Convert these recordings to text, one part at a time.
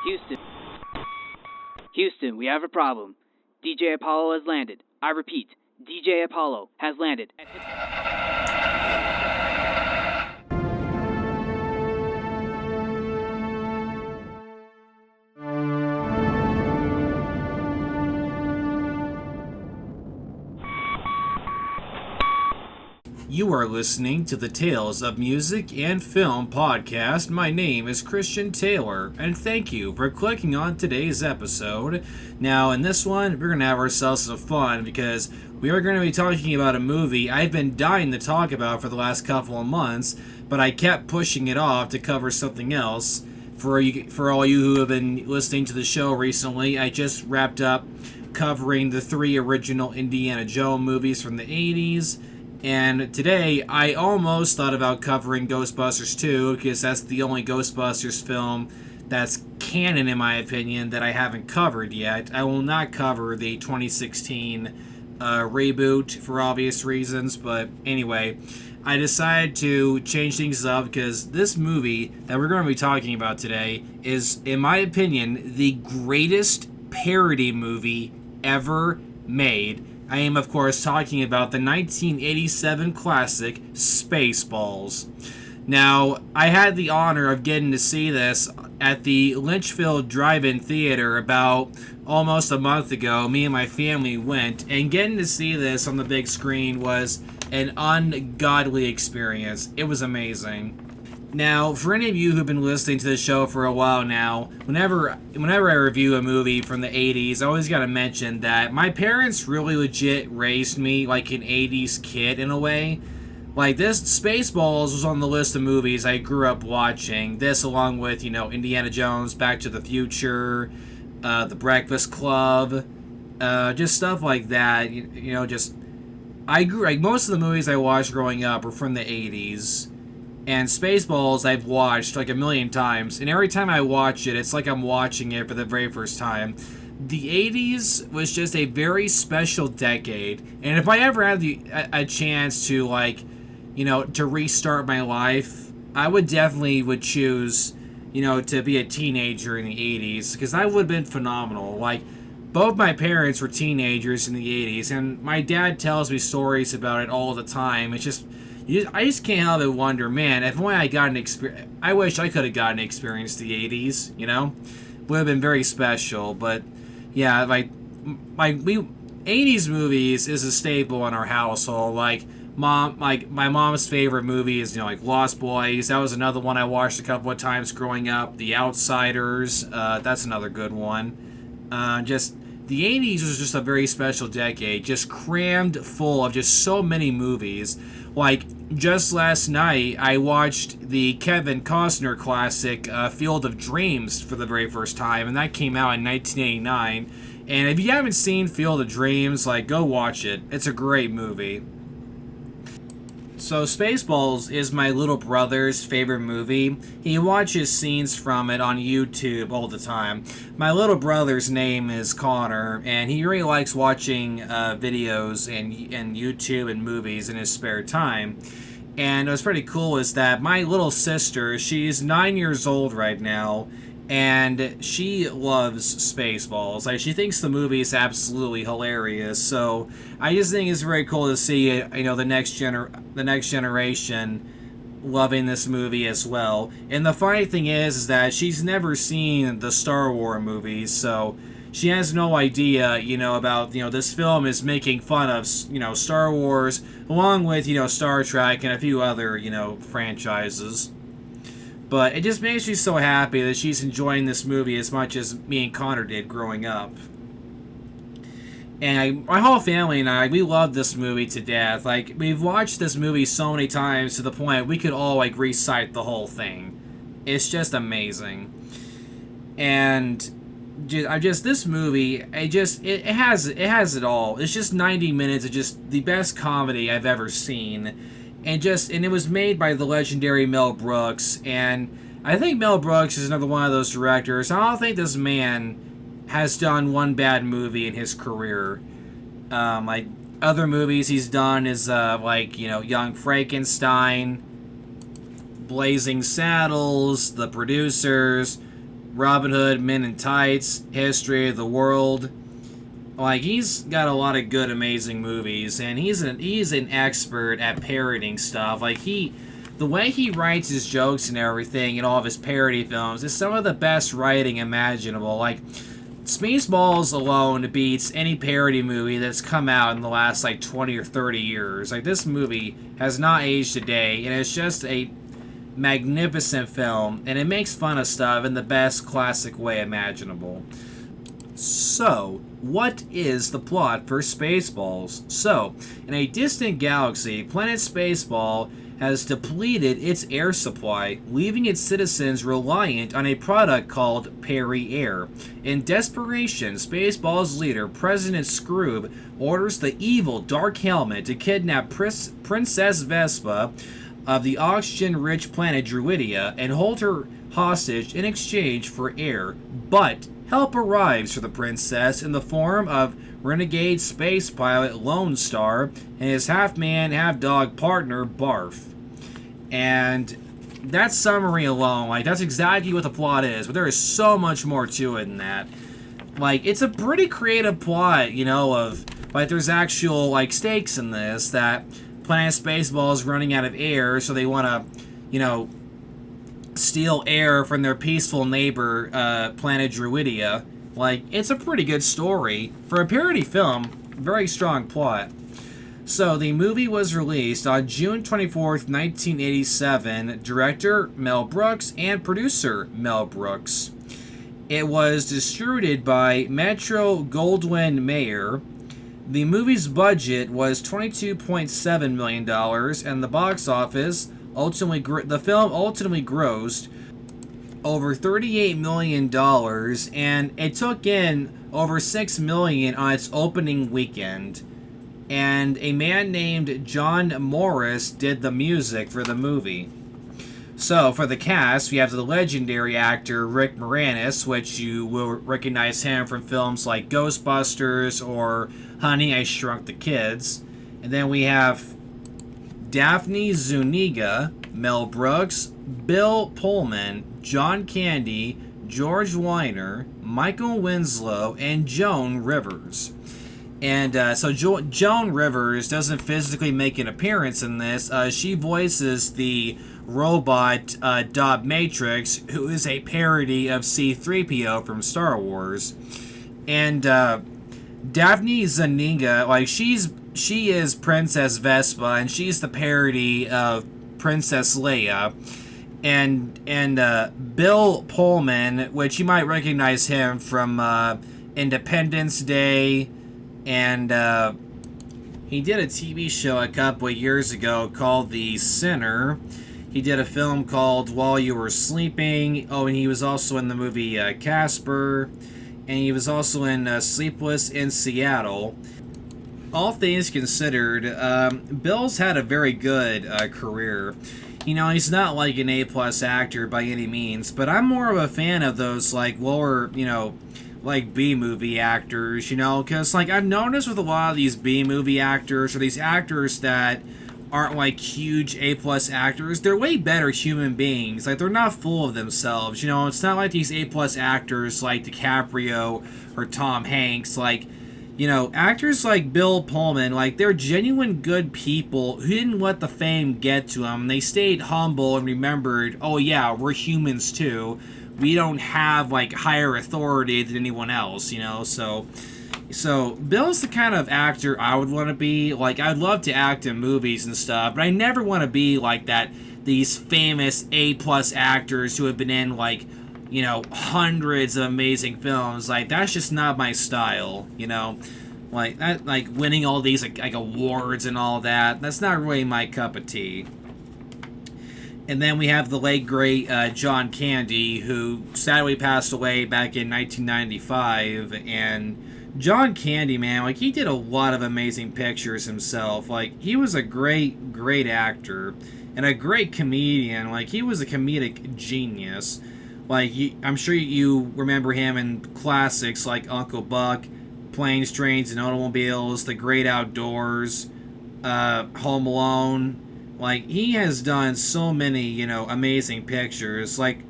Houston. Houston, we have a problem. DJ Apollo has landed. I repeat, DJ Apollo has landed. You are listening to the Tales of Music and Film podcast. My name is Christian Taylor, and thank you for clicking on today's episode. Now, in this one, we're going to have ourselves some fun because we are going to be talking about a movie I've been dying to talk about for the last couple of months, but I kept pushing it off to cover something else. For all you who have been listening to the show recently, I just wrapped up covering the 3 original Indiana Jones movies from the 80s. And today, I almost thought about covering Ghostbusters 2, because that's the only Ghostbusters film that's canon, in my opinion, that I haven't covered yet. I will not cover the 2016 reboot for obvious reasons, but anyway, I decided to change things up because this movie that we're going to be talking about today is, in my opinion, the greatest parody movie ever made. I am, of course, talking about the 1987 classic Spaceballs. Now, I had the honor of getting to see this at the Lynchfield Drive-In Theater about almost a month ago. Me and my family went, and getting to see this on the big screen was an ungodly experience. It was amazing. Now, for any of you who've been listening to the show for a while now, whenever I review a movie from the 80s, I always gotta mention that my parents really legit raised me like an 80s kid in a way. Like, this Spaceballs was on the list of movies I grew up watching. This along with, Indiana Jones, Back to the Future, The Breakfast Club, just stuff like that. Most of the movies I watched growing up were from the 80s. And Spaceballs I've watched like a million times, and every time I watch it, it's like I'm watching it for the very first time. The 80s was just a very special decade, and if I ever had a chance to to restart my life, I would choose, to be a teenager in the 80s, because that would have been phenomenal. Like, both my parents were teenagers in the 80s, and my dad tells me stories about it all the time. I just can't help but wonder, man, if only I got an experience. I wish I could have gotten an experience the 80s, Would have been very special, but yeah, 80s movies is a staple in our household. Like, my mom's favorite movie is, Lost Boys. That was another one I watched a couple of times growing up. The Outsiders, that's another good one. The 80s was just a very special decade, just crammed full of just so many movies. Like, just last night, I watched the Kevin Costner classic, Field of Dreams, for the very first time, and that came out in 1989. And if you haven't seen Field of Dreams, go watch it. It's a great movie. So, Spaceballs is my little brother's favorite movie. He watches scenes from it on YouTube all the time. My little brother's name is Connor, and he really likes watching videos and YouTube and movies in his spare time. And what's pretty cool is that my little sister, she's 9 years old right now, and she loves Spaceballs. She thinks the movie is absolutely hilarious. So I just think it's very cool to see the next generation loving this movie as well. And the funny thing is that she's never seen the Star Wars movies, so she has no idea, about, this film is making fun of, Star Wars, along with, Star Trek and a few other, franchises. But it just makes me so happy that she's enjoying this movie as much as me and Connor did growing up. And my whole family and I, we love this movie to death. We've watched this movie so many times to the point we could all, recite the whole thing. It's just amazing. And this movie, it has it all. It's just 90 minutes of just the best comedy I've ever seen. And it was made by the legendary Mel Brooks, and I think Mel Brooks is another one of those directors. I don't think this man has done one bad movie in his career. Other movies he's done is Young Frankenstein, Blazing Saddles, The Producers, Robin Hood, Men in Tights, History of the World. Like, he's got a lot of good, amazing movies, and he's an expert at parodying stuff. Like, the way he writes his jokes and everything in all of his parody films is some of the best writing imaginable. Like, Spaceballs alone beats any parody movie that's come out in the last, like, 20 or 30 years. Like, this movie has not aged a day, and it's just a magnificent film, and it makes fun of stuff in the best classic way imaginable. So, what is the plot for Spaceballs? So, in a distant galaxy, planet Spaceball has depleted its air supply, leaving its citizens reliant on a product called Perry Air. In desperation, Spaceball's leader, President Scroob, orders the evil Dark Helmet to kidnap Princess Vespa of the oxygen-rich planet Druidia and hold her hostage in exchange for air. But help arrives for the princess in the form of renegade space pilot Lone Star and his half-man, half-dog partner Barf. And that summary alone, like, that's exactly what the plot is, but there is so much more to it than that. Like, it's a pretty creative plot, you know, of, like, there's actual, like, stakes in this, that Planet Spaceball is running out of air, so they want to, you know, steal air from their peaceful neighbor, Planet Druidia. Like, it's a pretty good story. For a parody film, very strong plot. So, the movie was released on June 24th, 1987. Director Mel Brooks and producer Mel Brooks. It was distributed by Metro-Goldwyn-Mayer. The movie's budget was $22.7 million, and the box office the film ultimately grossed over $38 million, and it took in over $6 million on its opening weekend. And a man named John Morris did the music for the movie. So, for the cast, we have the legendary actor Rick Moranis, which you will recognize him from films like Ghostbusters or Honey, I Shrunk the Kids. And then we have Daphne Zuniga, Mel Brooks, Bill Pullman, John Candy, George Weiner, Michael Winslow, and Joan Rivers. And so Joan Rivers doesn't physically make an appearance in this. She voices the robot Dob Matrix, who is a parody of C-3PO from Star Wars. And Daphne Zuniga, like, she is Princess Vespa, and she's the parody of Princess Leia. And Bill Pullman, which you might recognize him from Independence Day, and he did a TV show a couple of years ago called The Sinner. He did a film called While You Were Sleeping. Oh, and he was also in the movie Casper. And he was also in Sleepless in Seattle. All things considered, Bill's had a very good career. You know, he's not like an A-plus actor by any means, but I'm more of a fan of those, like, lower, you know, like, B-movie actors, you know? Because, like, I've noticed with a lot of these B-movie actors, or these actors that aren't, like, huge A-plus actors, they're way better human beings. Like, they're not full of themselves, you know? It's not like these A-plus actors like DiCaprio or Tom Hanks, like, you know, actors like Bill Pullman, like, they're genuine good people who didn't let the fame get to them. They stayed humble and remembered, oh yeah, we're humans too. We don't have, like, higher authority than anyone else, you know? So Bill's the kind of actor I would want to be. Like, I'd love to act in movies and stuff, but I never want to be like that, these famous A-plus actors who have been in, like, you know, hundreds of amazing films. Like, that's just not my style, you know? Like, that, like, winning all these, like awards and all that, that's not really my cup of tea. And then we have the late, great John Candy, who sadly passed away back in 1995. And John Candy, man, like, he did a lot of amazing pictures himself. Like, he was a great, great actor and a great comedian. Like, he was a comedic genius. Like, I'm sure you remember him in classics like Uncle Buck, Planes, Trains, and Automobiles, The Great Outdoors, Home Alone. Like, he has done so many, you know, amazing pictures. Like,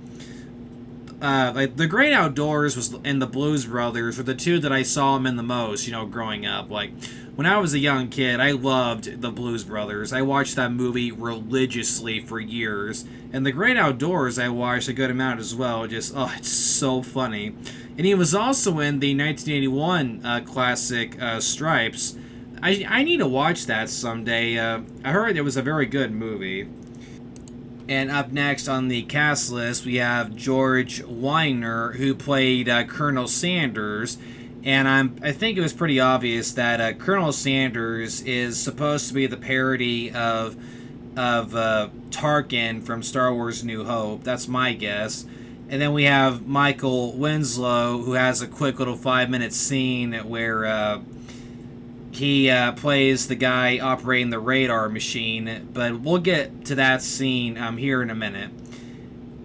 like The Great Outdoors was and the Blues Brothers were the two that I saw him in the most, growing up. Like, when I was a young kid, I loved the Blues Brothers. I watched that movie religiously for years. And The Great Outdoors I watched a good amount as well. Just, oh, it's so funny. And he was also in the 1981 classic Stripes. I need to watch that someday. I heard it was a very good movie. And up next on the cast list, we have George Weiner, who played Colonel Sanders. And I think it was pretty obvious that Colonel Sanders is supposed to be the parody of Tarkin from Star Wars New Hope. That's my guess. And then we have Michael Winslow, who has a quick little 5-minute scene where he plays the guy operating the radar machine. But we'll get to that scene here in a minute.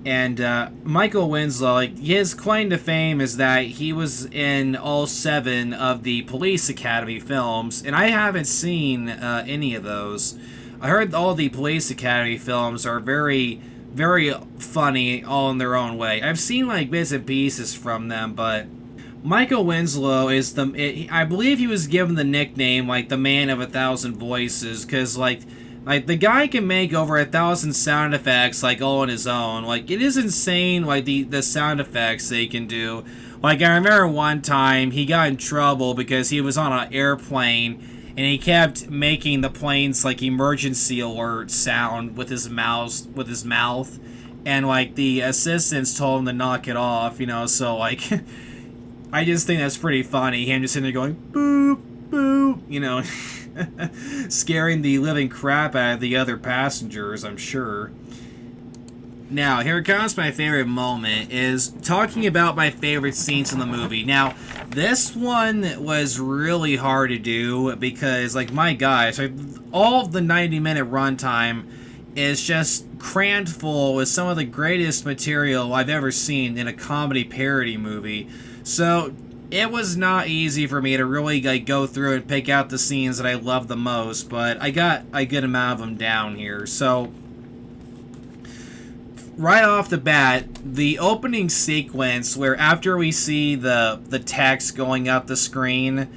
And Michael Winslow, like, his claim to fame is that he was in all 7 of the Police Academy films, and I haven't seen any of those. I heard all the Police Academy films are very, very funny all in their own way. I've seen, like, bits and pieces from them, but Michael Winslow is I believe he was given the nickname, like, the man of 1,000 voices, because, like, the guy can make over 1,000 sound effects, like, all on his own. Like, it is insane, like, the sound effects they can do. Like, I remember one time he got in trouble because he was on an airplane and he kept making the plane's, like, emergency alert sound with his mouth. And, like, the assistants told him to knock it off, so, like, I just think that's pretty funny. Him just sitting there going, boop, boop, scaring the living crap out of the other passengers, I'm sure. Now, here comes my favorite moment, is talking about my favorite scenes in the movie. Now, this one was really hard to do because, like, my gosh, all of the 90-minute runtime is just crammed full with some of the greatest material I've ever seen in a comedy parody movie. So, it was not easy for me to really, like, go through and pick out the scenes that I love the most, but I got a good amount of them down here. So, right off the bat, the opening sequence where after we see the text going up the screen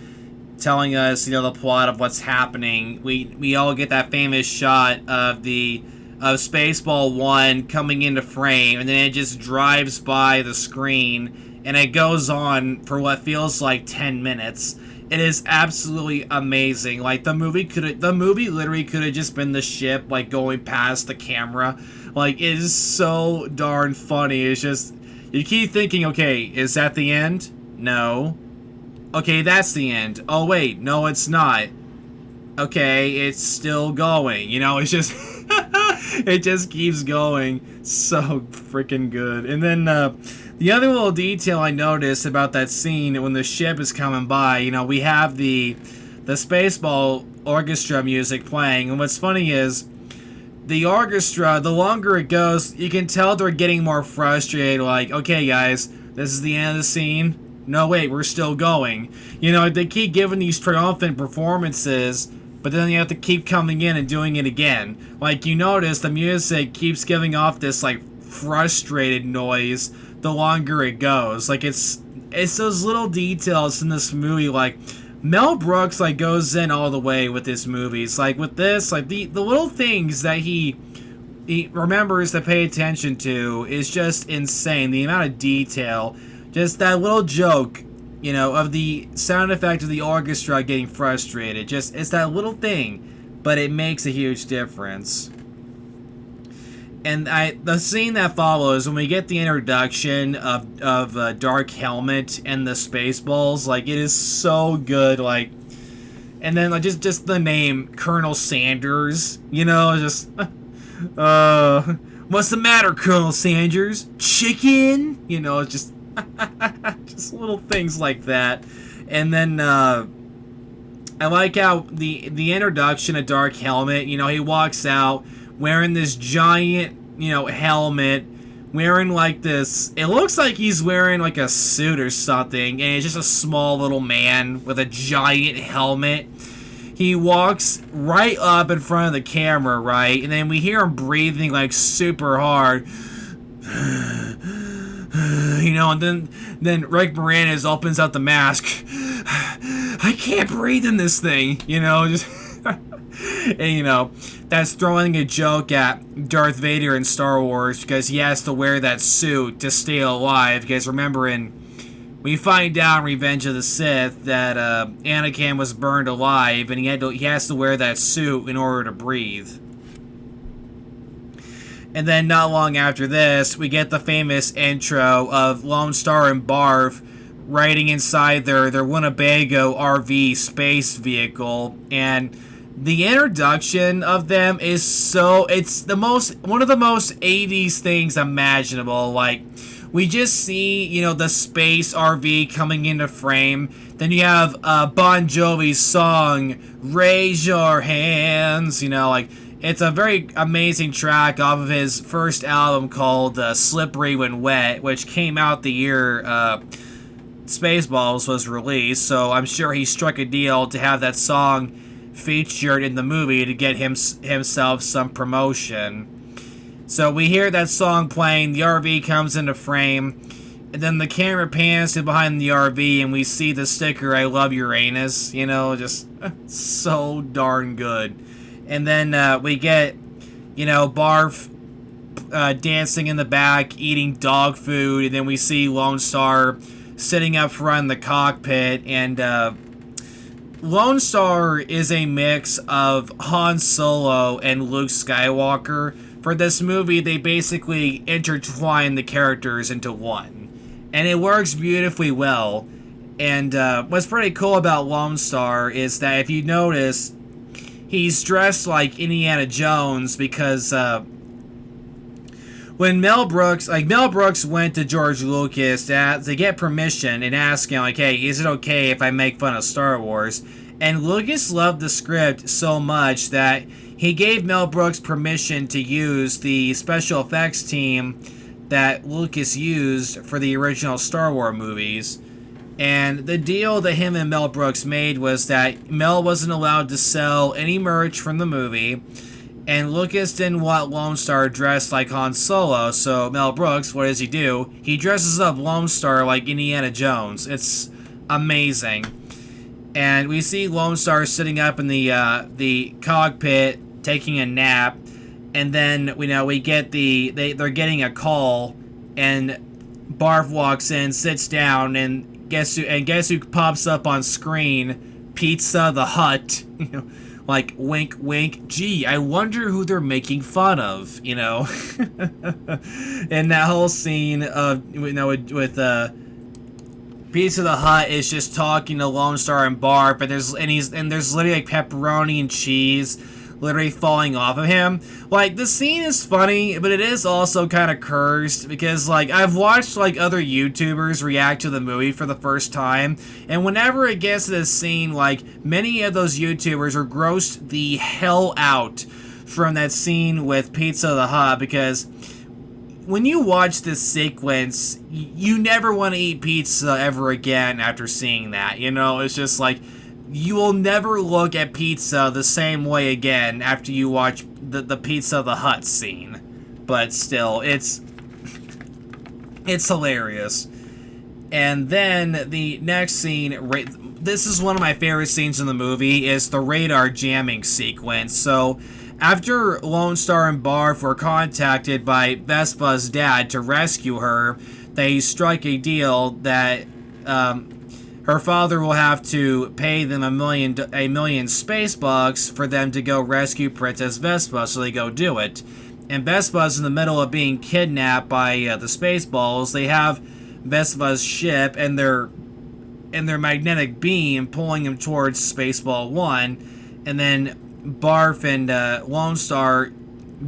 telling us, the plot of what's happening, we all get that famous shot of Spaceball 1 coming into frame, and then it just drives by the screen, and it goes on for what feels like 10 minutes. It is absolutely amazing. Like, the movie literally could have just been the ship, like, going past the camera. Like, it is so darn funny. It's just, you keep thinking, okay, is that the end? No. Okay, that's the end. Oh, wait, no, it's not. Okay, it's still going. It's just, it just keeps going. So freaking good. And then, the other little detail I noticed about that scene when the ship is coming by, we have the Spaceball orchestra music playing, and what's funny is, the orchestra, the longer it goes, you can tell they're getting more frustrated, like, okay guys, this is the end of the scene. No, wait, we're still going. They keep giving these triumphant performances, but then you have to keep coming in and doing it again. Like, you notice the music keeps giving off this, like, frustrated noise the longer it goes. Like, it's those little details in this movie, like, Mel Brooks, like, goes in all the way with his movies. Like, with this, like, the little things that he remembers to pay attention to is just insane. The amount of detail. Just that little joke, of the sound effect of the orchestra getting frustrated. Just, it's that little thing, but it makes a huge difference. And the scene that follows, when we get the introduction of Dark Helmet and the Spaceballs, like, it is so good, like, and then, like, just the name Colonel Sanders, just, what's the matter, Colonel Sanders? Chicken? It's just, just little things like that. And then, I like how the introduction of Dark Helmet, he walks out wearing this giant, helmet, wearing, like, this, it looks like he's wearing, like, a suit or something, and it's just a small little man with a giant helmet. He walks right up in front of the camera, right, and then we hear him breathing, like, super hard. and then Rick Moranis opens up the mask. I can't breathe in this thing, just and that's throwing a joke at Darth Vader in Star Wars because he has to wear that suit to stay alive. Because remember, we find out in Revenge of the Sith that Anakin was burned alive, and he has to wear that suit in order to breathe. And then not long after this, we get the famous intro of Lone Star and Barf riding inside their Winnebago RV space vehicle, and the introduction of them is it's one of the most 80s things imaginable. Like, we just see, the space RV coming into frame. Then you have Bon Jovi's song, Raise Your Hands, it's a very amazing track off of his first album called Slippery When Wet, which came out the year Spaceballs was released, so I'm sure he struck a deal to have that song featured in the movie to get himself some promotion. So we hear that song playing, the RV comes into frame, and then the camera pans to behind the RV and we see the sticker, I love Uranus, just so darn good. And then we get, Barf dancing in the back, eating dog food, and then we see Lone Star sitting up front in the cockpit, and Lone Star is a mix of Han Solo and Luke Skywalker. For this movie, they basically intertwine the characters into one, and it works beautifully well. And what's pretty cool about Lone Star is that if you notice, he's dressed like Indiana Jones because when Mel Brooks went to George Lucas to get permission and ask him, hey, is it okay if I make fun of Star Wars? And Lucas loved the script so much that he gave Mel Brooks permission to use the special effects team that Lucas used for the original Star Wars movies. And the deal that him and Mel Brooks made was that Mel wasn't allowed to sell any merch from the movie, and Lucas didn't want Lone Star dressed like Han Solo, so Mel Brooks, what does he do? He dresses up Lone Star like Indiana Jones. It's amazing. And we see Lone Star sitting up in the cockpit taking a nap, and then we get they're getting a call, and Barf walks in, sits down, and guess who pops up on screen? Pizza the Hut. Like, wink wink, gee, I wonder who they're making fun of, And that whole scene of with Pizza the Hut is just talking to Lone Star and Barf, and there's literally like pepperoni and cheese literally falling off of him. Like, the scene is funny, but it is also kind of cursed, because like I've watched like other YouTubers react to the movie for the first time, and whenever it gets to this scene, like, many of those YouTubers are grossed the hell out from that scene with Pizza the Hut, because when you watch this sequence, you never want to eat pizza ever again after seeing that. It's just like, you will never look at pizza the same way again after you watch the Pizza the Hut scene. But still, it's hilarious. And then the next scene, this is one of my favorite scenes in the movie, is the radar jamming sequence. So after Lone Star and Barf were contacted by Vespa's dad to rescue her, they strike a deal that her father will have to pay them a million space bucks for them to go rescue Princess Vespa, so they go do it. And Vespa's in the middle of being kidnapped by the Spaceballs. They have Vespa's ship and their magnetic beam pulling him towards Spaceball 1, and then Barf and Lone Star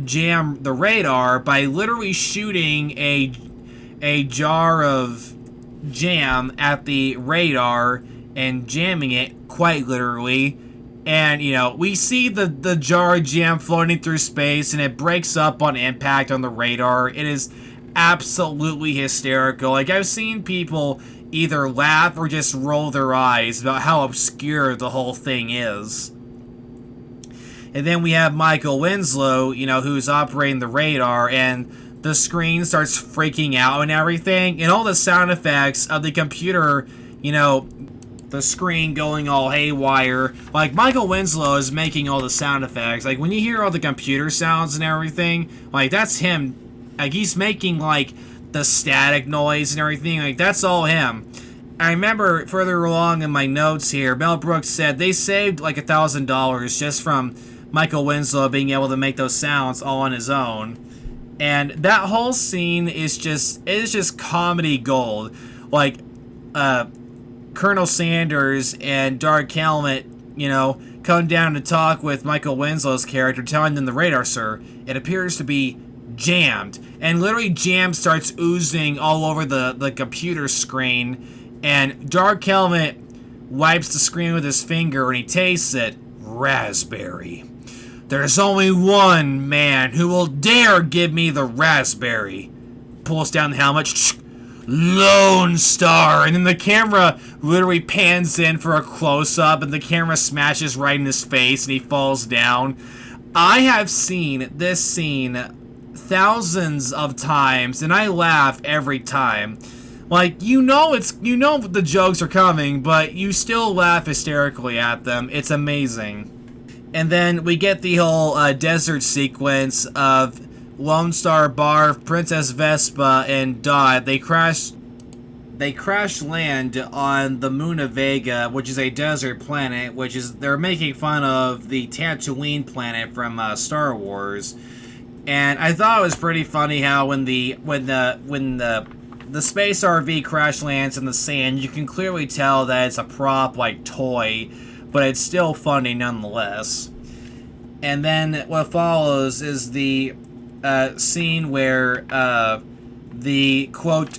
jam the radar by literally shooting a jar of jam at the radar and jamming it quite literally. And we see the jar of jam floating through space, and it breaks up on impact on the radar. It is absolutely hysterical. Like, I've seen people either laugh or just roll their eyes about how obscure the whole thing is. And then we have Michael Winslow, who's operating the radar, and the screen starts freaking out and everything, and all the sound effects of the computer, you know, the screen going all haywire. Like, Michael Winslow is making all the sound effects. Like, when you hear all the computer sounds and everything, like, that's him. Like, he's making, like, the static noise and everything. Like, that's all him. I remember further along in my notes here, Mel Brooks said they saved, like, $1,000 just from Michael Winslow being able to make those sounds all on his own. And that whole scene is just comedy gold. Like, Colonel Sanders and Dark Helmet, you know, come down to talk with Michael Winslow's character, telling them the radar, sir, it appears to be jammed. And literally jam starts oozing all over the computer screen. And Dark Helmet wipes the screen with his finger and he tastes it. Raspberry. There's only one man who will dare give me the raspberry. Pulls down the helmet. Lone Star, and then the camera literally pans in for a close-up and the camera smashes right in his face and he falls down. I have seen this scene thousands of times and I laugh every time. Like, you know the jokes are coming, but you still laugh hysterically at them. It's amazing. And then we get the whole desert sequence of Lone Star, Barf, Princess Vespa, and Dot. They crash land on the moon of Vega, which is a desert planet, they're making fun of the Tatooine planet from Star Wars. And I thought it was pretty funny how when the space RV crash lands in the sand, you can clearly tell that it's a prop, like toy, but it's still funny nonetheless. And then what follows is the scene where the quote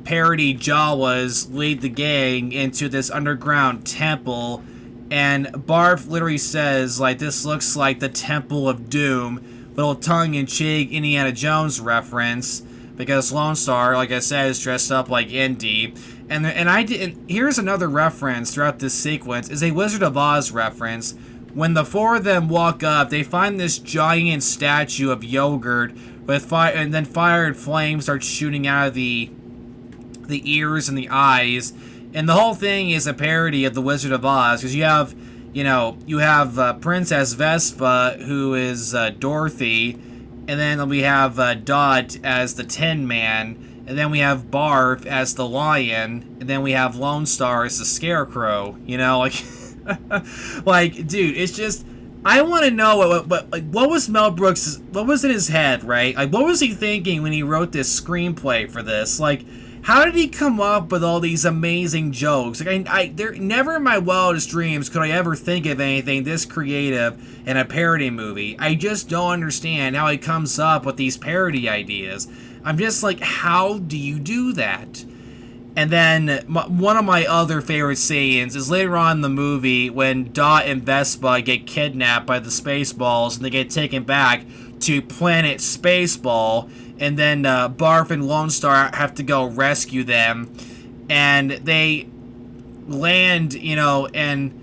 parody Jawas lead the gang into this underground temple, and Barf literally says, like, this looks like the Temple of Doom, little tongue-in-cheek Indiana Jones reference, because Lone Star, like I said, is dressed up like Indy. And here's another reference throughout this sequence, is a Wizard of Oz reference. When the four of them walk up, they find this giant statue of yogurt with fire, and then fire and flames start shooting out of the ears and the eyes. And the whole thing is a parody of the Wizard of Oz, because you have Princess Vespa, who is Dorothy, and then we have Dot as the Tin Man, and then we have Barf as the Lion, and then we have Lone Star as the Scarecrow. You know, like. Like, dude, it's just, I want to know what was Mel Brooks, what was in his head, right? Like, what was he thinking when he wrote this screenplay for this? Like, how did he come up with all these amazing jokes? Like, they're never in my wildest dreams could I ever think of anything this creative in a parody movie. I just don't understand how he comes up with these parody ideas. I'm just like, how do you do that? And then one of my other favorite scenes is later on in the movie when Dot and Vespa get kidnapped by the Spaceballs and they get taken back to Planet Spaceball, and then Barf and Lone Star have to go rescue them, and they land, you know, and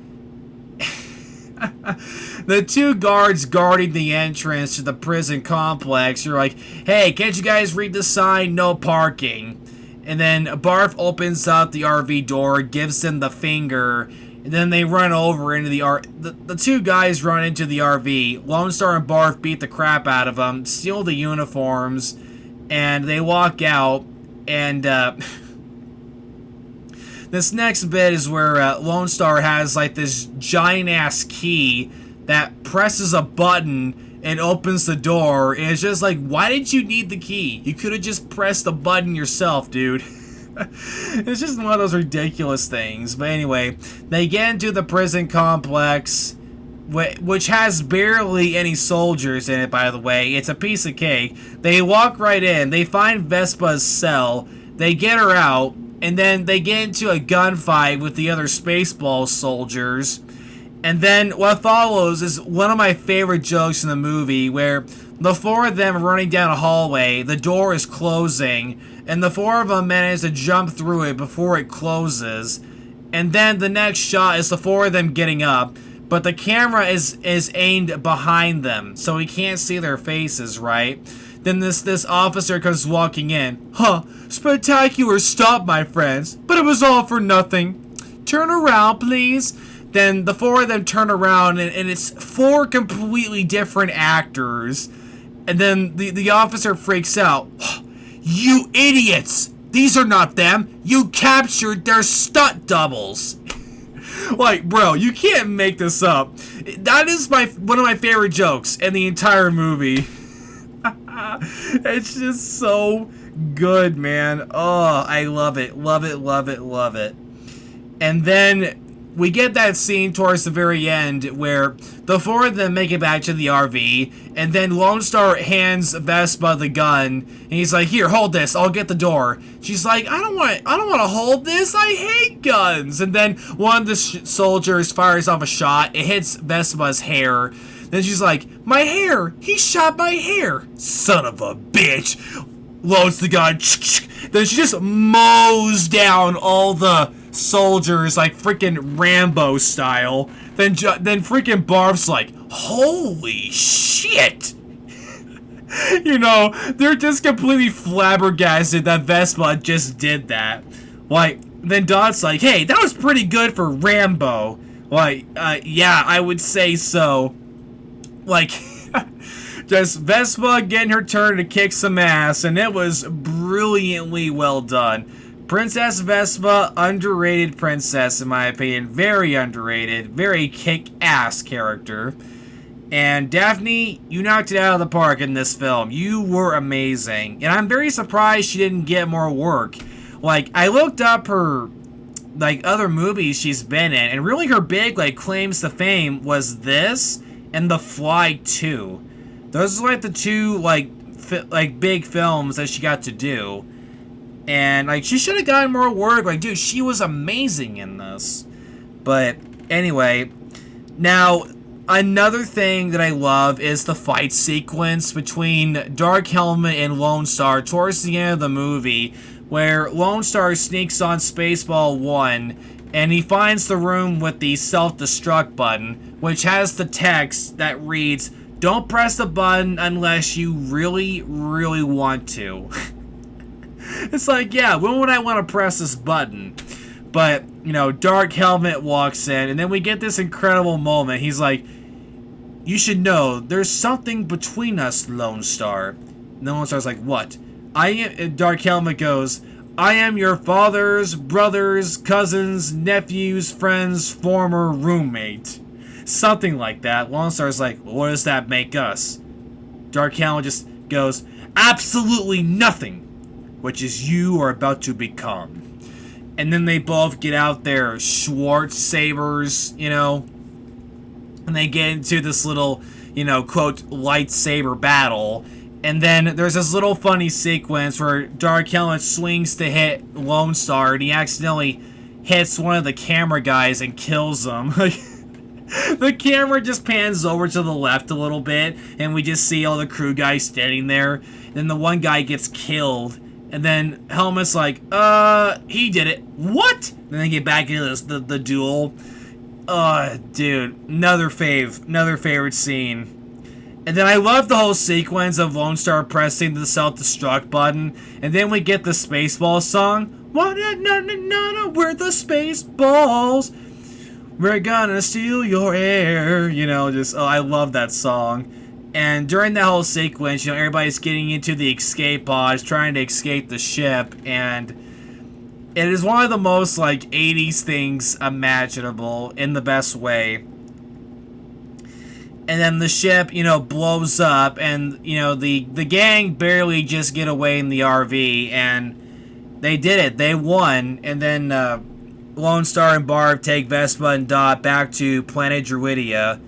the two guards guarding the entrance to the prison complex are like, hey, can't you guys read the sign, no parking? And then Barf opens up the RV door, gives them the finger, and then they run over into the two guys run into the RV. Lone Star and Barf beat the crap out of them, steal the uniforms, and they walk out. And this next bit is where Lone Star has like this giant ass key that presses a button and opens the door, and it's just like, why did you need the key? You could have just pressed the button yourself, dude. It's just one of those ridiculous things. But anyway, they get into the prison complex, which has barely any soldiers in it, by the way. It's a piece of cake. They walk right in, they find Vespa's cell, they get her out, and then they get into a gunfight with the other Spaceball soldiers. And then what follows is one of my favorite jokes in the movie, where the four of them are running down a hallway, the door is closing, and the four of them manage to jump through it before it closes. And then the next shot is the four of them getting up, but the camera is aimed behind them, so we can't see their faces, right? Then this officer comes walking in. Huh, spectacular stop, my friends, but it was all for nothing. Turn around, please. Then the four of them turn around, and it's four completely different actors. And then the officer freaks out. You idiots! These are not them! You captured their stunt doubles! Like, bro, you can't make this up. That is one of my favorite jokes in the entire movie. It's just so good, man. Oh, I love it. Love it, love it, love it. And then we get that scene towards the very end where the four of them make it back to the RV, and then Lone Star hands Vespa the gun, and he's like, "Here, hold this. I'll get the door." She's like, "I don't want to hold this. I hate guns." And then one of the soldiers fires off a shot. It hits Vespa's hair. Then she's like, "My hair! He shot my hair! Son of a bitch!" Loads the gun. Then she just mows down all the soldiers like freaking Rambo style. Then freaking Barb's like, "Holy shit!" You know, they're just completely flabbergasted that Vespa just did that. Like, then Dot's like, "Hey, that was pretty good for Rambo." Like, yeah, I would say so. Like, just Vespa getting her turn to kick some ass, and it was brilliantly well done. Princess Vespa, underrated princess in my opinion. Very underrated, very kick-ass character. And Daphne, you knocked it out of the park in this film. You were amazing. And I'm very surprised she didn't get more work. Like, I looked up her, like, other movies she's been in, and really her big, like, claims to fame was this and The Fly 2. Those are, like, the two, like, big films that she got to do. And, like, she should have gotten more work. Like, dude, she was amazing in this. But, anyway. Now, another thing that I love is the fight sequence between Dark Helmet and Lone Star towards the end of the movie, where Lone Star sneaks on Spaceball 1, and he finds the room with the self-destruct button, which has the text that reads, "Don't press the button unless you really, really want to." It's like, yeah, when would I want to press this button? But, you know, Dark Helmet walks in, and then we get this incredible moment. He's like, "You should know, there's something between us, Lone Star." And Lone Star's like, "What?" Dark Helmet goes, "I am your father's brother's, cousin's, nephew's, friend's former roommate." Something like that. Lone Star's like, "Well, what does that make us?" Dark Helmet just goes, "Absolutely nothing, which is you are about to become." And then they both get out their Schwartz sabers, you know, and they get into this little, you know, quote, lightsaber battle. And then there's this little funny sequence where Dark Helmet swings to hit Lone Star, and he accidentally hits one of the camera guys and kills him. The camera just pans over to the left a little bit, and we just see all the crew guys standing there. Then the one guy gets killed, and then Helmet's like, he did it. What? Then they get back into the duel. Dude, another favorite scene. And then I love the whole sequence of Lone Star pressing the self-destruct button, and then we get the Spaceball song. We're the Spaceballs. We're gonna steal your air. You know, just, I love that song. And during that whole sequence, you know, everybody's getting into the escape pods, trying to escape the ship, and it is one of the most, like, 80s things imaginable in the best way. And then the ship, you know, blows up, and, you know, the gang barely just get away in the RV, and they did it. They won, and then Lone Star and Barb take Vespa and Dot back to Planet Druidia,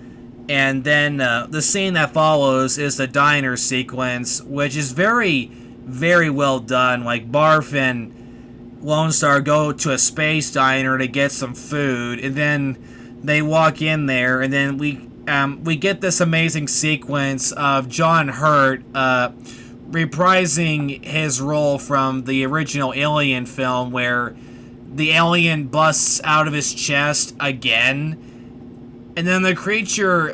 and then the scene that follows is the diner sequence, which is very, very well done. Like, Barf and Lone Star go to a space diner to get some food, and then they walk in there, and then we get this amazing sequence of John Hurt reprising his role from the original Alien film, where the alien busts out of his chest again, and then the creature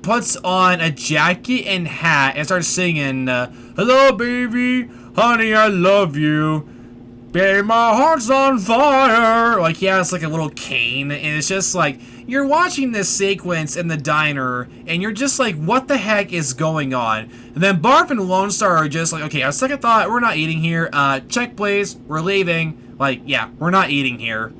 puts on a jacket and hat and starts singing, "Hello, baby, honey, I love you. Baby, my heart's on fire." Like, he has like a little cane, and it's just like, you're watching this sequence in the diner, and you're just like, what the heck is going on? And then Barf and Lone Star are just like, okay, on second thought, we're not eating here. Check, please. We're leaving. Like, yeah, we're not eating here.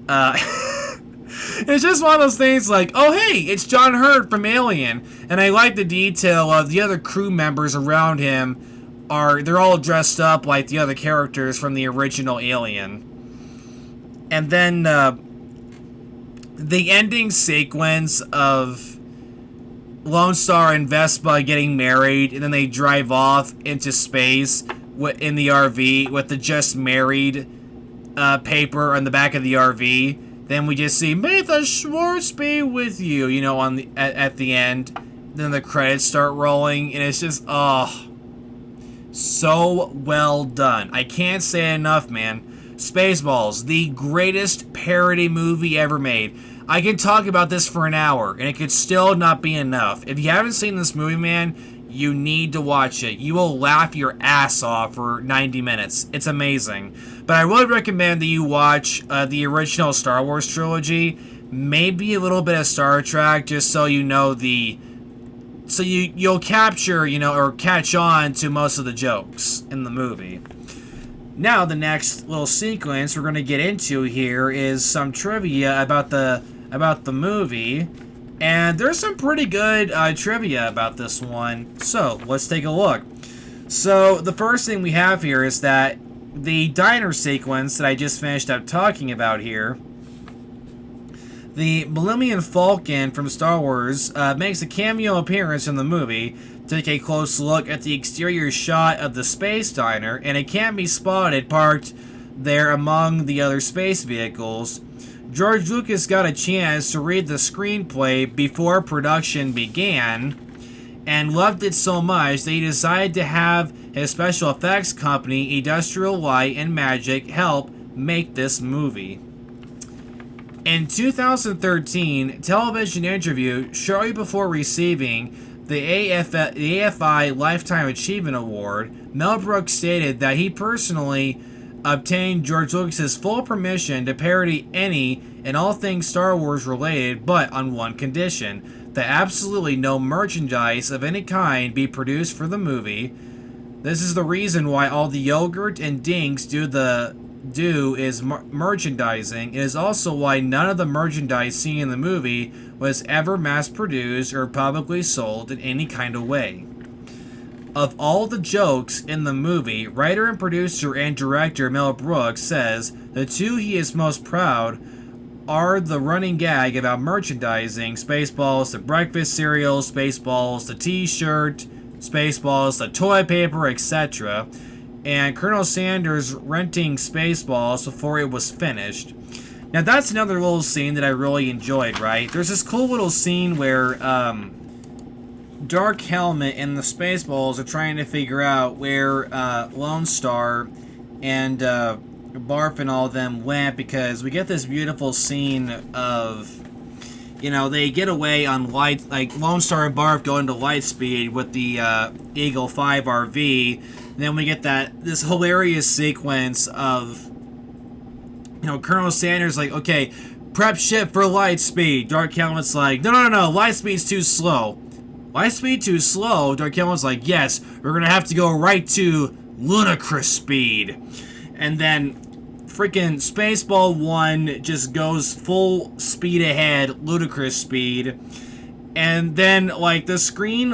It's just one of those things like, oh, hey, it's John Hurt from Alien. And I like the detail of the other crew members around him they're all dressed up like the other characters from the original Alien. And then, the ending sequence of Lone Star and Vespa getting married, and then they drive off into space in the RV with the just married paper on the back of the RV. Then we just see, "May the Schwartz be with you," you know, at the end. Then the credits start rolling, and it's just, so well done. I can't say enough, man. Spaceballs, the greatest parody movie ever made. I can talk about this for an hour, and it could still not be enough. If you haven't seen this movie, man, you need to watch it. You will laugh your ass off for 90 minutes. It's amazing. But I would recommend that you watch the original Star Wars trilogy, maybe a little bit of Star Trek, just so you know so you'll capture, or catch on to most of the jokes in the movie. Now, the next little sequence we're going to get into here is some trivia about the movie. And there's some pretty good trivia about this one. So, let's take a look. So, the first thing we have here is that the diner sequence that I just finished up talking about here, the Millennium Falcon from Star Wars makes a cameo appearance in the movie. Take a close look at the exterior shot of the space diner, and it can be spotted parked there among the other space vehicles. George Lucas got a chance to read the screenplay before production began and loved it so much that he decided to have his special effects company, Industrial Light and Magic, help make this movie. In 2013 television interview, shortly before receiving the AFI Lifetime Achievement Award, Mel Brooks stated that he personally obtained George Lucas's full permission to parody any and all things Star Wars related, but on one condition: that absolutely no merchandise of any kind be produced for the movie. This is the reason why all the yogurt and dinks is merchandising. It is also why none of the merchandise seen in the movie was ever mass-produced or publicly sold in any kind of way. Of all the jokes in the movie, writer and producer and director Mel Brooks says the two he is most proud are the running gag about merchandising: Spaceballs, the breakfast cereal, Spaceballs, the t-shirt, Spaceballs, the toilet paper, etc., and Colonel Sanders renting Spaceballs before it was finished. Now that's another little scene that I really enjoyed, right? There's this cool little scene where Dark Helmet and the Spaceballs are trying to figure out where Lone Star and Barf and all of them went, because we get this beautiful scene of, they get away on light, like Lone Star and Barf go into light speed with the Eagle 5 RV. And then we get this hilarious sequence of, Colonel Sanders like, okay, prep ship for light speed. Dark Helmet's like, no, light speed's too slow. Light speed too slow? Dark Helmet's like, yes, we're gonna have to go right to ludicrous speed. And then freaking Spaceball 1 just goes full speed ahead, ludicrous speed. And then, the screen,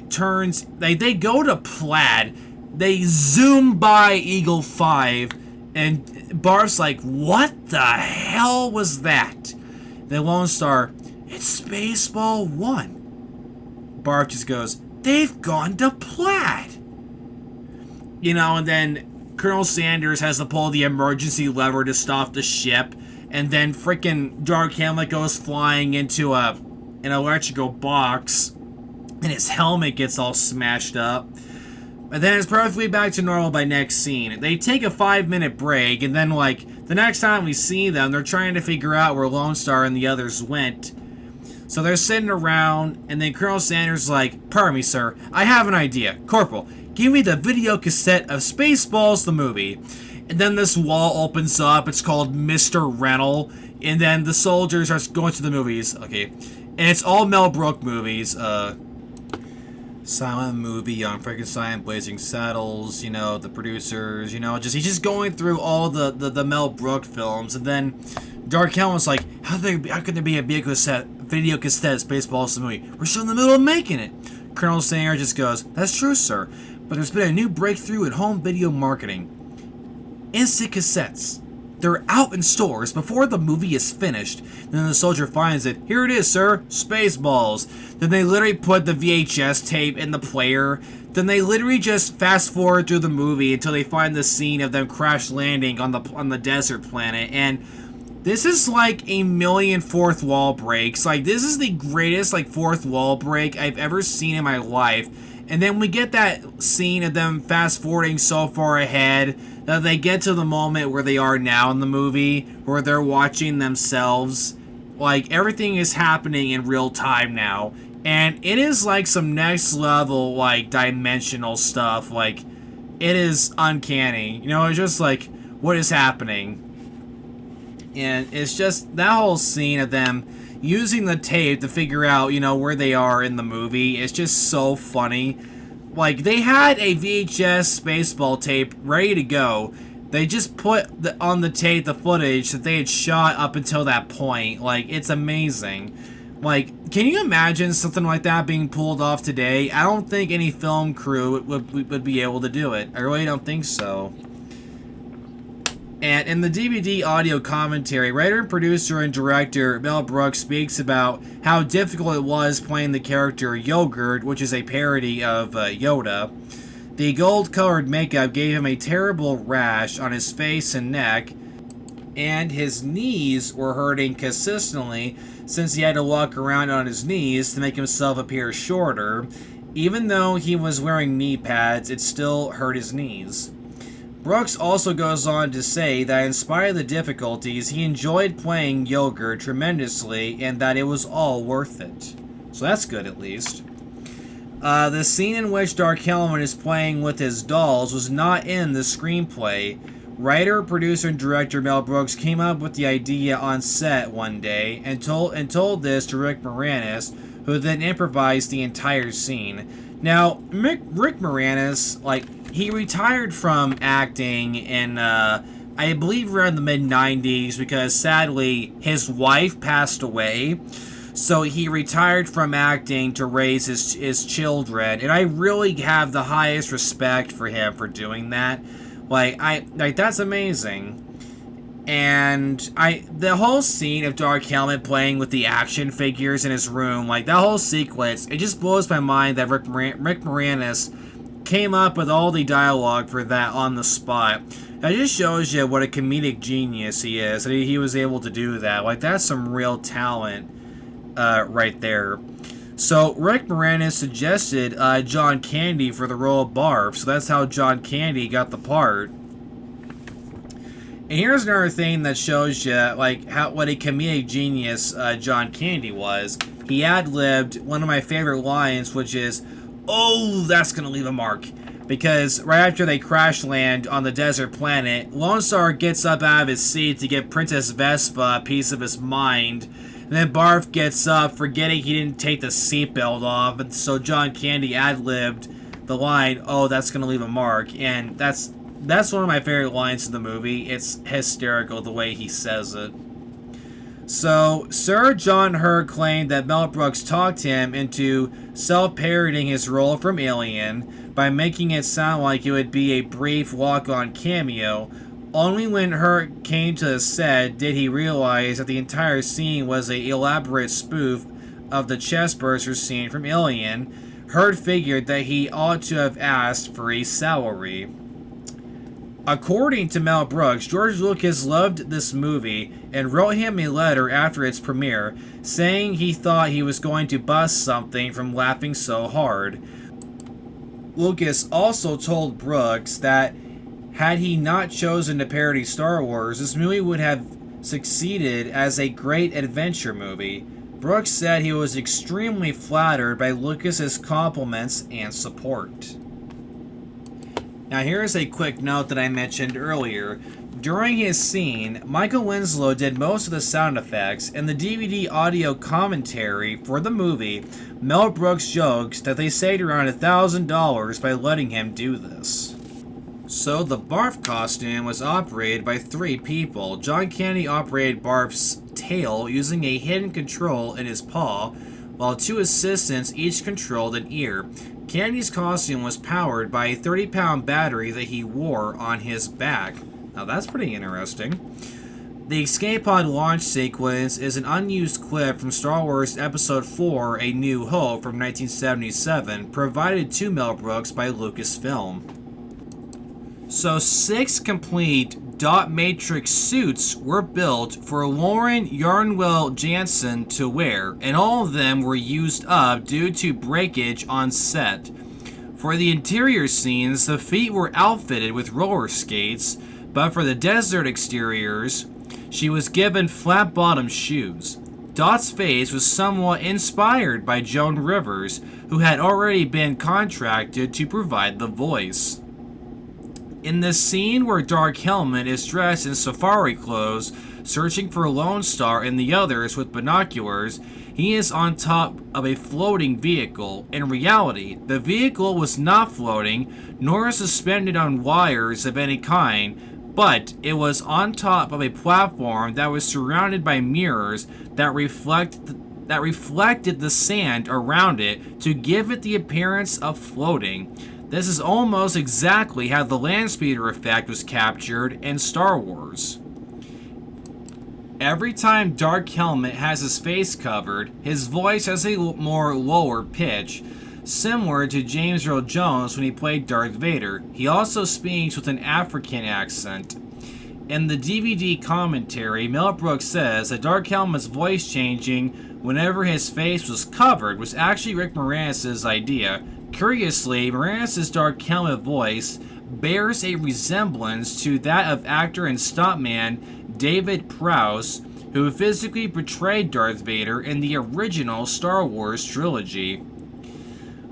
turns, they go to plaid. They zoom by Eagle 5, and Barf's like, what the hell was that? Then Lone Star, it's Spaceball 1. Barf just goes, they've gone to plaid. And then Colonel Sanders has to pull the emergency lever to stop the ship, and then freaking Dark Helmet goes flying into an electrical box, and his helmet gets all smashed up. And then it's perfectly back to normal by next scene. They take a 5-minute break, and then, the next time we see them, they're trying to figure out where Lone Star and the others went. So they're sitting around, and then Colonel Sanders is like, "Pardon me, sir, I have an idea. Corporal, give me the video cassette of Spaceballs the movie." And then this wall opens up. It's called Mr. Rental. And then the soldiers are going to the movies. Okay. And it's all Mel Brooks movies. Silent movie on Frankenstein, Blazing Saddles, the producers, he's just going through all the Mel Brooks films. And then Dark Helmet's like, how could there be a video cassette of Spaceballs the movie? We're still in the middle of making it. Colonel Sanders just goes, "That's true, sir, but there's been a new breakthrough in home video marketing. Instant cassettes. They're out in stores before the movie is finished." Then the soldier finds it. "Here it is, sir. Spaceballs." Then they literally put the VHS tape in the player. Then they literally just fast forward through the movie until they find the scene of them crash landing on the desert planet. And this is like a million fourth wall breaks. Like, this is the greatest fourth wall break I've ever seen in my life. And then we get that scene of them fast forwarding so far ahead that they get to the moment where they are now in the movie, where they're watching themselves. Like, everything is happening in real time now. And it is like some next level, dimensional stuff. Like, it is uncanny. It's just like, what is happening? And it's just that whole scene of them using the tape to figure out, where they are in the movie. It's just so funny. Like, they had a VHS Spaceball tape ready to go. They just put on the tape the footage that they had shot up until that point. Like, it's amazing. Like, can you imagine something like that being pulled off today? I don't think any film crew would be able to do it. I really don't think so. And in the DVD audio commentary, writer, producer, and director Mel Brooks speaks about how difficult it was playing the character Yogurt, which is a parody of Yoda. The gold-colored makeup gave him a terrible rash on his face and neck, and his knees were hurting consistently since he had to walk around on his knees to make himself appear shorter. Even though he was wearing knee pads, it still hurt his knees. Brooks also goes on to say that in spite of the difficulties, he enjoyed playing Yogurt tremendously and that it was all worth it. So that's good, at least. The scene in which Dark Helmet is playing with his dolls was not in the screenplay. Writer, producer, and director Mel Brooks came up with the idea on set one day and told this to Rick Moranis, who then improvised the entire scene. Now, Rick Moranis, he retired from acting in, I believe around the mid-90s because, sadly, his wife passed away. So he retired from acting to raise his children. And I really have the highest respect for him for doing that. That's amazing. And the whole scene of Dark Helmet playing with the action figures in his room, that whole sequence, it just blows my mind that Rick Moranis came up with all the dialogue for that on the spot. That just shows you what a comedic genius he is. That he was able to do that. That's some real talent right there. So Rick Moranis suggested John Candy for the role of Barf. So that's how John Candy got the part. And here's another thing that shows you what a comedic genius John Candy was. He ad-libbed one of my favorite lines, which is, "Oh, that's gonna leave a mark." Because right after they crash land on the desert planet, Lone Star gets up out of his seat to give Princess Vespa a piece of his mind. And then Barf gets up, forgetting he didn't take the seatbelt off. And so John Candy ad-libbed the line, "Oh, that's gonna leave a mark." And that's one of my favorite lines in the movie. It's hysterical the way he says it. So, Sir John Hurt claimed that Mel Brooks talked him into self-parodying his role from Alien by making it sound like it would be a brief walk-on cameo. Only when Hurt came to the set did he realize that the entire scene was an elaborate spoof of the chestburster scene from Alien. Hurt figured that he ought to have asked for a salary. According to Mel Brooks, George Lucas loved this movie and wrote him a letter after its premiere, saying he thought he was going to bust something from laughing so hard. Lucas also told Brooks that had he not chosen to parody Star Wars, this movie would have succeeded as a great adventure movie. Brooks said he was extremely flattered by Lucas's compliments and support. Now here's a quick note that I mentioned earlier. During his scene, Michael Winslow did most of the sound effects, and the DVD audio commentary for the movie, Mel Brooks jokes that they saved around $1,000 by letting him do this. So the Barf costume was operated by 3 people. John Candy operated Barf's tail using a hidden control in his paw, while 2 assistants each controlled an ear. Candy's costume was powered by a 30-pound battery that he wore on his back. Now that's pretty interesting. The escape pod launch sequence is an unused clip from Star Wars Episode 4, A New Hope from 1977, provided to Mel Brooks by Lucasfilm. So 6 complete dot matrix suits were built for Lauren Yarnwell Jansen to wear, and all of them were used up due to breakage on set. For the interior scenes, the feet were outfitted with roller skates, but for the desert exteriors, she was given flat-bottom shoes. Dot's face was somewhat inspired by Joan Rivers, who had already been contracted to provide the voice. In the scene where Dark Helmet is dressed in safari clothes, searching for Lone Star and the others with binoculars, he is on top of a floating vehicle. In reality, the vehicle was not floating, nor suspended on wires of any kind, but it was on top of a platform that was surrounded by mirrors that reflected the sand around it to give it the appearance of floating. This is almost exactly how the land speeder effect was captured in Star Wars. Every time Dark Helmet has his face covered, his voice has a more lower pitch, similar to James Earl Jones when he played Darth Vader. He also speaks with an African accent. In the DVD commentary, Mel Brooks says that Dark Helmet's voice changing whenever his face was covered was actually Rick Moranis' idea. Curiously, Moranis' Dark Helmet voice bears a resemblance to that of actor and stuntman David Prowse, who physically portrayed Darth Vader in the original Star Wars trilogy.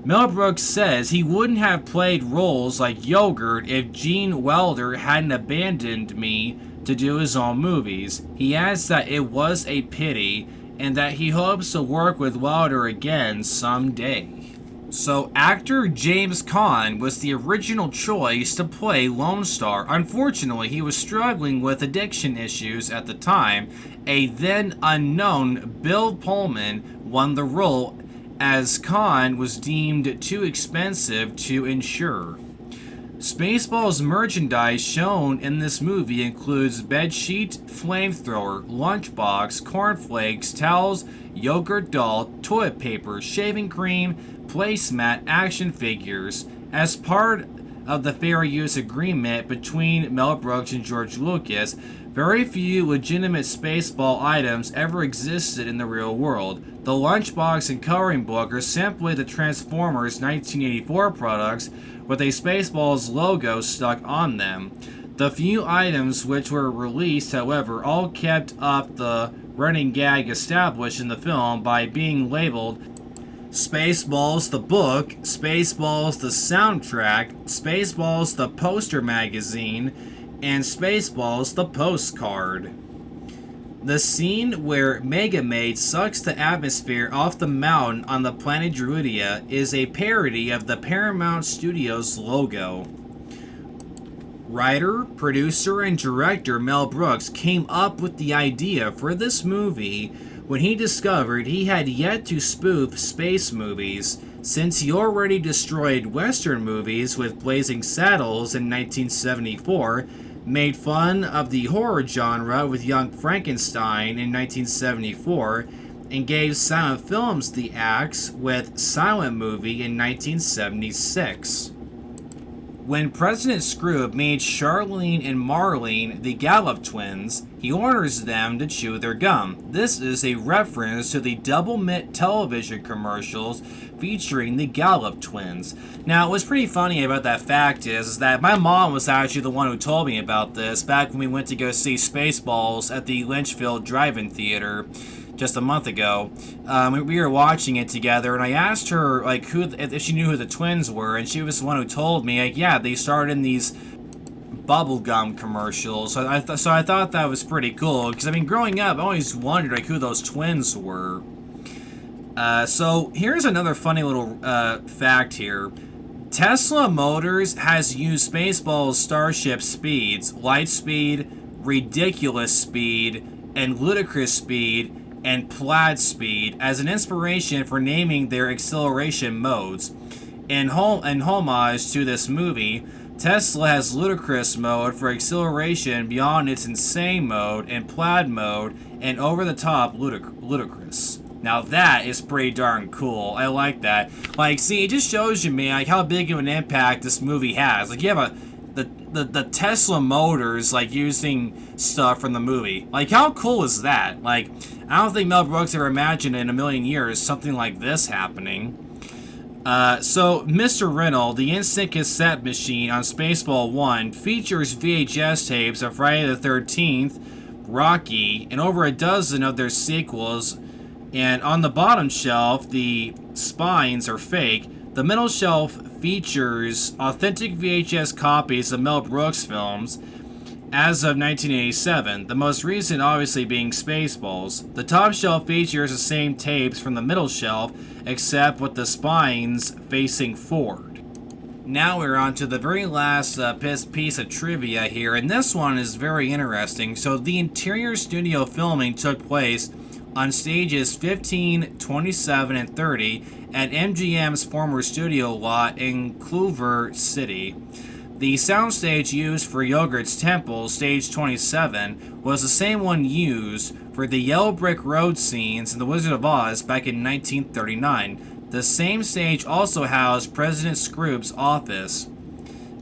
Mel Brooks says he wouldn't have played roles like Yogurt if Gene Wilder hadn't abandoned me to do his own movies. He adds that it was a pity and that he hopes to work with Wilder again someday. So actor James Caan was the original choice to play Lone Star. Unfortunately, he was struggling with addiction issues at the time. A then unknown Bill Pullman won the role as Caan was deemed too expensive to insure. Spaceballs merchandise shown in this movie includes bedsheet, flamethrower, lunchbox, cornflakes, towels, yogurt doll, toilet paper, shaving cream, placemat, action figures. As part of the fair use agreement between Mel Brooks and George Lucas, very few legitimate Spaceball items ever existed in the real world. The lunchbox and coloring book are simply the Transformers 1984 products with a Spaceballs logo stuck on them. The few items which were released, however, all kept up the running gag established in the film by being labeled Spaceballs the book, Spaceballs the soundtrack, Spaceballs the poster magazine, and Spaceballs the postcard. The scene where Mega Maid sucks the atmosphere off the mountain on the planet Druidia is a parody of the Paramount Studios logo. Writer, producer, and director Mel Brooks came up with the idea for this movie when he discovered he had yet to spoof space movies, since he already destroyed Western movies with Blazing Saddles in 1974, made fun of the horror genre with Young Frankenstein in 1974, and gave silent films the axe with Silent Movie in 1976. When President Scrooge made Charlene and Marlene the Gallup twins, he orders them to chew their gum. This is a reference to the Double Mitt television commercials featuring the Gallup twins. Now, what's pretty funny about that fact is that my mom was actually the one who told me about this back when we went to go see Spaceballs at the Lynchfield Drive-In Theater. just a month ago. We were watching it together, and I asked her like if she knew who the twins were, and she was the one who told me like, yeah, they starred in these bubblegum commercials. So I thought that was pretty cool, because I mean, growing up, I always wondered like who those twins were. So here's another funny little fact here. Tesla Motors has used Spaceballs' starship speeds, light speed, ridiculous speed, and ludicrous speed, and plaid speed as an inspiration for naming their acceleration modes. In homage to this movie, Tesla has ludicrous mode for acceleration beyond its insane mode, and plaid mode, and over-the-top ludicrous. Now that is pretty darn cool. I like that. Like, see, it just shows you, man, like how big of an impact this movie has. Like, you have the Tesla Motors, like, using stuff from the movie. Like, how cool is that? Like, I don't think Mel Brooks ever imagined in a million years something like this happening. So, Mr. Riddle, the instant cassette machine on Spaceball 1, features VHS tapes of Friday the 13th, Rocky, and over a dozen of their sequels. And on the bottom shelf, the spines are fake. The middle shelf features authentic VHS copies of Mel Brooks films as of 1987, the most recent obviously being Spaceballs. The top shelf features the same tapes from the middle shelf, except with the spines facing forward. Now we're on to the very last piece of trivia here, and this one is very interesting. So the interior studio filming took place on stages 15, 27, and 30 at MGM's former studio lot in Culver City. The soundstage used for Yogurt's Temple, stage 27, was the same one used for the Yellow Brick Road scenes in The Wizard of Oz back in 1939. The same stage also housed President Scroop's office.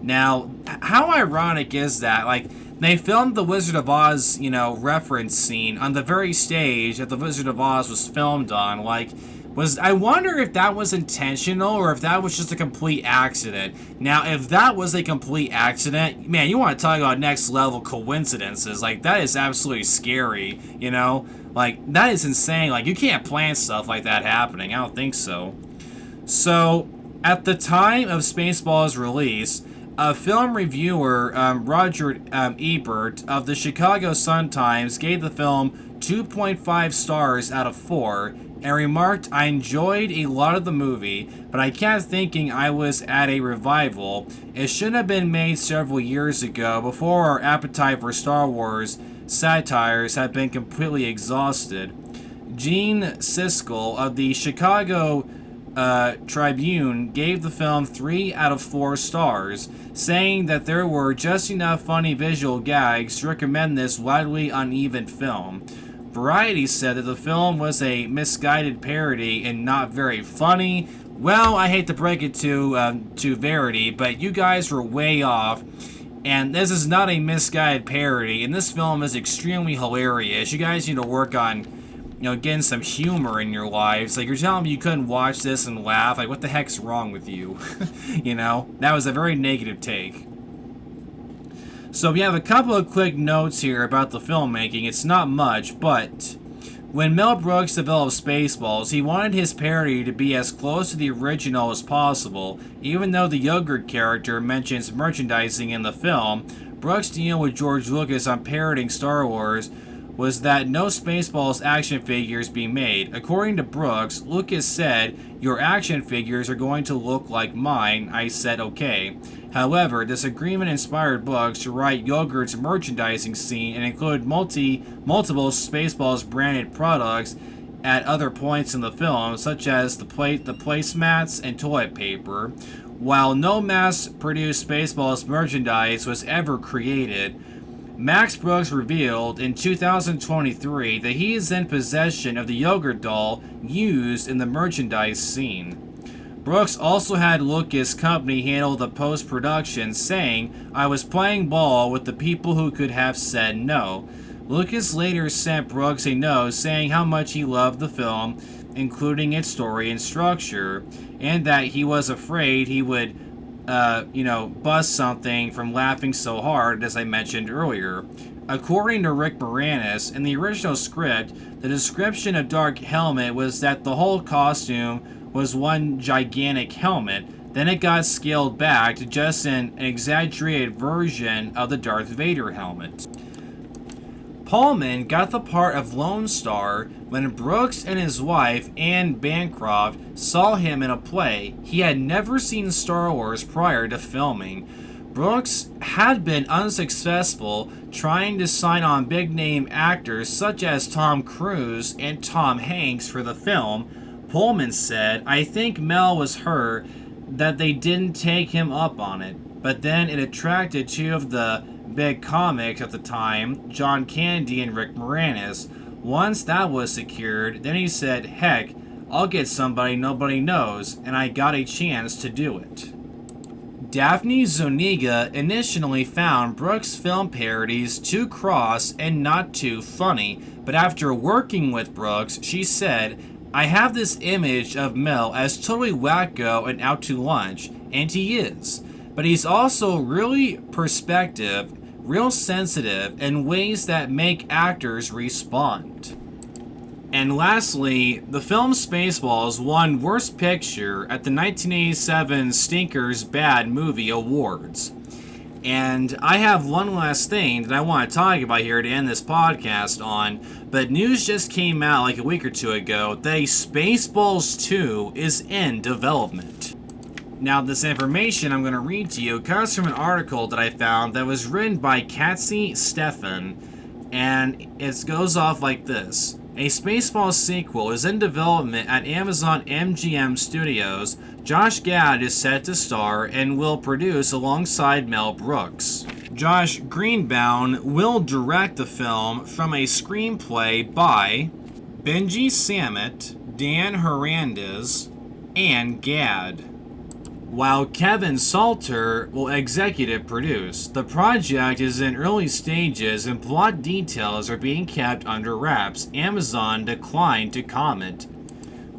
Now, how ironic is that? Like, they filmed the Wizard of Oz, reference scene on the very stage that the Wizard of Oz was filmed on. Like, I wonder if that was intentional or if that was just a complete accident. Now, if that was a complete accident, man, you want to talk about next level coincidences. Like, that is absolutely scary, Like, that is insane. Like, you can't plan stuff like that happening. I don't think so. So, at the time of Spaceball's release, a film reviewer, Roger Ebert, of the Chicago Sun-Times, gave the film 2.5 stars out of 4, and remarked, "I enjoyed a lot of the movie, but I kept thinking I was at a revival. It should have been made several years ago, before our appetite for Star Wars satires had been completely exhausted." Gene Siskel of the Chicago Tribune gave the film 3 out of 4 stars, saying that there were just enough funny visual gags to recommend this widely uneven film. Variety said that the film was a misguided parody and not very funny. Well, I hate to break it to Verity, but you guys were way off. And this is not a misguided parody, and this film is extremely hilarious. You guys need to work on, getting some humor in your lives. Like, you're telling me you couldn't watch this and laugh? Like, what the heck's wrong with you? That was a very negative take. So we have a couple of quick notes here about the filmmaking. It's not much, but when Mel Brooks developed Spaceballs, he wanted his parody to be as close to the original as possible. Even though the yogurt character mentions merchandising in the film, Brooks' deal with George Lucas on parodying Star Wars was that no Spaceballs action figures be made. According to Brooks, Lucas said, "Your action figures are going to look like mine." I said, "Okay." However, this agreement inspired Brooks to write Yogurt's merchandising scene and include multiple Spaceballs branded products at other points in the film, such as the placemats and toilet paper. While no mass-produced Spaceballs merchandise was ever created, Max Brooks revealed in 2023 that he is in possession of the yogurt doll used in the merchandise scene. Brooks also had Lucas' company handle the post-production, saying, "I was playing ball with the people who could have said no." Lucas later sent Brooks a note saying how much he loved the film, including its story and structure, and that he was afraid he would bust something from laughing so hard, as I mentioned earlier. According to Rick Moranis, in the original script, the description of Dark Helmet was that the whole costume was one gigantic helmet. Then it got scaled back to just an exaggerated version of the Darth Vader helmet. Pullman got the part of Lone Star when Brooks and his wife, Anne Bancroft, saw him in a play. He had never seen Star Wars prior to filming. Brooks had been unsuccessful trying to sign on big-name actors such as Tom Cruise and Tom Hanks for the film. Pullman said, "I think Mel was hurt that they didn't take him up on it, but then it attracted two of the big comics at the time, John Candy and Rick Moranis. Once that was secured, then he said, heck, I'll get somebody nobody knows, and I got a chance to do it." Daphne Zuniga initially found Brooks' film parodies too cross and not too funny, but after working with Brooks, she said, "I have this image of Mel as totally wacko and out to lunch, and he is. But he's also really perspective, real sensitive, in ways that make actors respond." And lastly, the film Spaceballs won Worst Picture at the 1987 Stinkers Bad Movie Awards. And I have one last thing that I want to talk about here to end this podcast on, but news just came out like a week or two ago that Spaceballs 2 is in development. Now, this information I'm going to read to you comes from an article that I found that was written by Katzy Stefan, and it goes off like this. A Spaceballs sequel is in development at Amazon MGM Studios. Josh Gad is set to star and will produce alongside Mel Brooks. Josh Greenbaum will direct the film from a screenplay by Benji Sammet, Dan Hernandez, and Gad, while Kevin Salter will executive produce. The project is in early stages and plot details are being kept under wraps. Amazon declined to comment.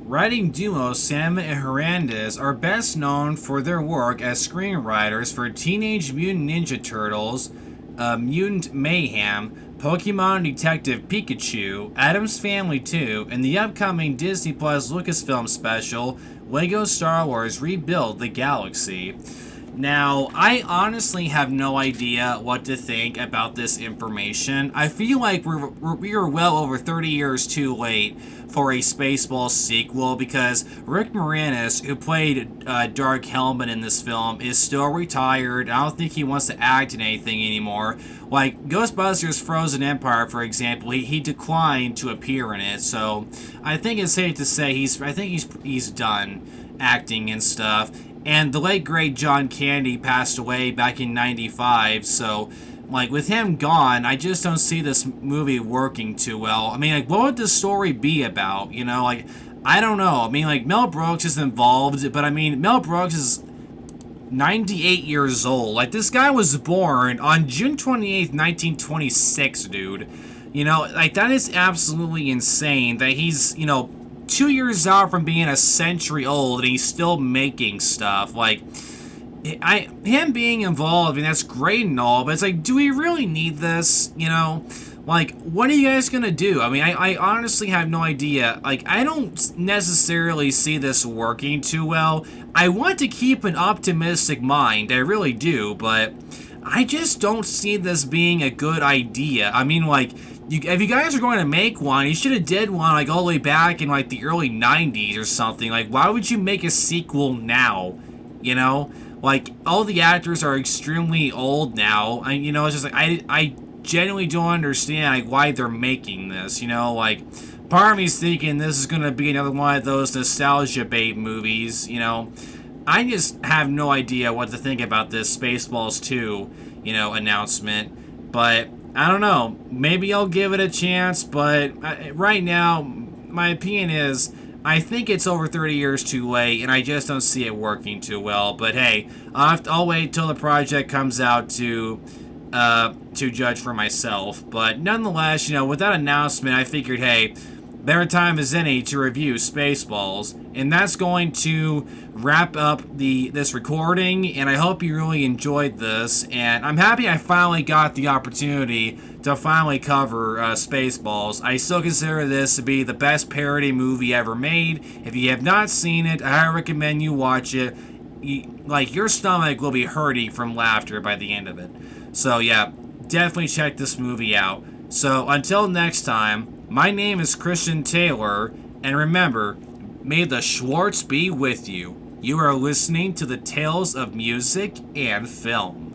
Writing duo Sam and Hernandez are best known for their work as screenwriters for Teenage Mutant Ninja Turtles, Mutant Mayhem, Pokemon Detective Pikachu, Addams Family 2, and the upcoming Disney Plus Lucasfilm special, Lego Star Wars Rebuild the Galaxy. Now, I honestly have no idea what to think about this information. I feel like we are well over 30 years too late for a Spaceballs sequel because Rick Moranis, who played Dark Helmet in this film, is still retired. I don't think he wants to act in anything anymore. Like Ghostbusters Frozen Empire, for example, he declined to appear in it. So I think it's safe to say he's done acting and stuff. And the late great John Candy passed away back in '95, so like with him gone, I just don't see this movie working too well. I mean, like, what would the story be about? You know, like, I don't know. I mean, like, Mel Brooks is involved, but I mean, Mel Brooks is 98 years old. Like, this guy was born on June 28th, 1926, dude. You know, like, that is absolutely insane that he's, 2 years out from being a century old and he's still making stuff. Like, him being involved, I mean, that's great and all, but it's like, do we really need this? Like, what are you guys gonna do? I mean, I honestly have no idea. Like, I don't necessarily see this working too well. I want to keep an optimistic mind, I really do, but I just don't see this being a good idea. I mean, like, if you guys are going to make one, you should have did one, like, all the way back in, like, the early 90s or something. Like, why would you make a sequel now? Like, all the actors are extremely old now. It's just like, I genuinely don't understand, like, why they're making this, Like, part of me's thinking this is going to be another one of those nostalgia bait movies, I just have no idea what to think about this Spaceballs 2, announcement. But I don't know. Maybe I'll give it a chance, but right now, my opinion is I think it's over 30 years too late, and I just don't see it working too well. But hey, I'll wait till the project comes out to judge for myself. But nonetheless, with that announcement, I figured, hey, better time is any to review Spaceballs. And that's going to wrap up this recording, and I hope you really enjoyed this. And I'm happy I finally got the opportunity to finally cover Spaceballs. I still consider this to be the best parody movie ever made. If you have not seen it, I recommend you watch it. Your stomach will be hurting from laughter by the end of it. So yeah, definitely check this movie out. So until next time, my name is Christian Taylor, and remember, may the Schwartz be with you. You are listening to the Tales of Music and Film.